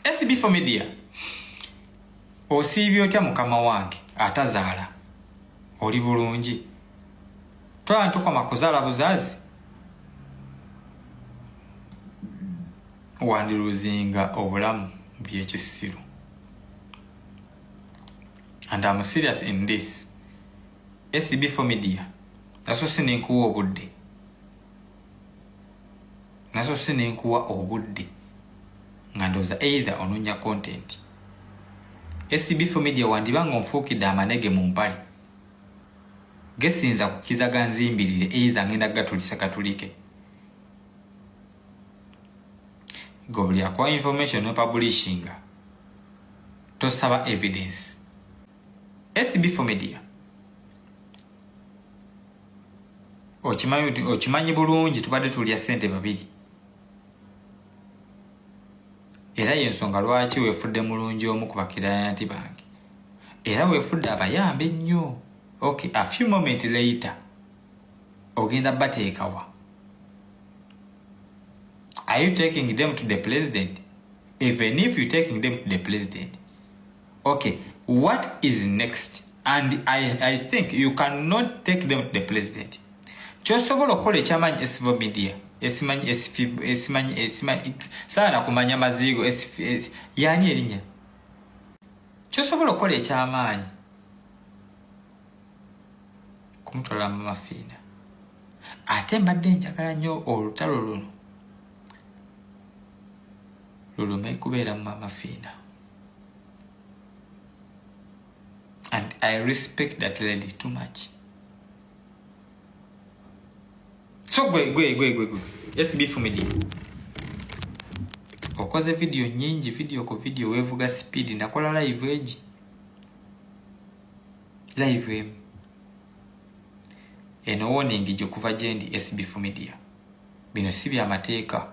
SB4 Media osiibye otya mukama wange atazaala oli bulungi twala ntukoma kuzaala buzaazi wandiruzinga obulamu by'ekisiru. And I'm serious in this. SB4 Media naso sinenkuwa obudde, naso sinenkuwa obudde nga ndowooza either onoonya content. SB4 Media wandibanga onfuukidde amanege mu mpale gesinza kukizaga nzimbirire either ngenda gatulisa katulike gobuli akwa information no publishinga tosaba evidence. SB4 Media okimanyi bulungi tubadde tulya ssente babiri era yensonga lwaki weefudde mulungi omu ku bakirayanti bange era weefudde abayambe nnyo. Okay, a few moments later ogenda bateekawa. Are you taking them to the president? Even if you're taking them to the president, okay, what is next? And I think you cannot take them to the president. Kyosobola okukola ekyamanyi SB4 Media esimanyi saana kumanya mazigo yani erinnya. Kyosobola okukola ekyamaanyi kumutwala mu mafiina ate mbadde njagala nnyo olutalo luno lulume kubeera mu mafiina. And I respect that lady too much. So gwe SB4 Media okoze video nyingi, video ku video wevuga speed, nakola live egi live eno warning gye kuva gyendi. SB4 Media bino si bya mateeka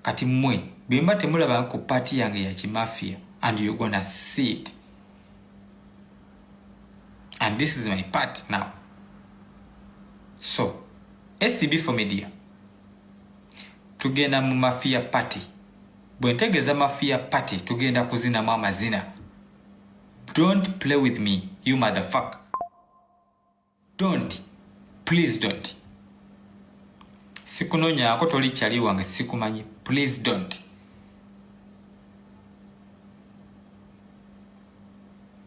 kati mmwe bimba temulaba ku party yange ya kimafia and you gonna see it, and this is my part now. So SB4 Media tugenda mu mafia party. Bwe ntegeeza mafia party tugenda kuzinamu amazina. Don't play with me, you motherfucker. Don't. Please don't. Sikunonyaako toli kyali wange sikumanyi. Please don't.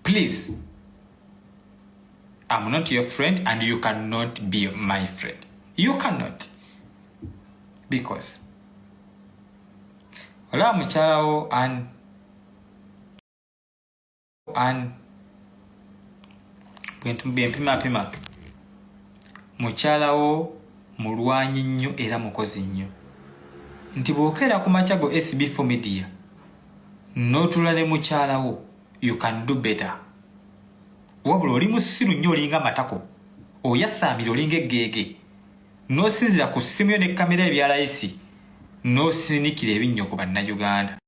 Please. I'm not your friend and you cannot be my friend. You cannot. Because ola mukyalawo bwempimapima mukyalawo mulwanyi nnyo era mukozi nnyo nti bw'okeera ku makya go SB4 Media n'otula ne mukyalawo you can do better. Wabula oli musiru nnyo olinga matako oyasaamira olinga eggeege n'osinzira ku ssimu yo ne kamera ebya layisi n'osinikira ebinnyo ku bannayuganda.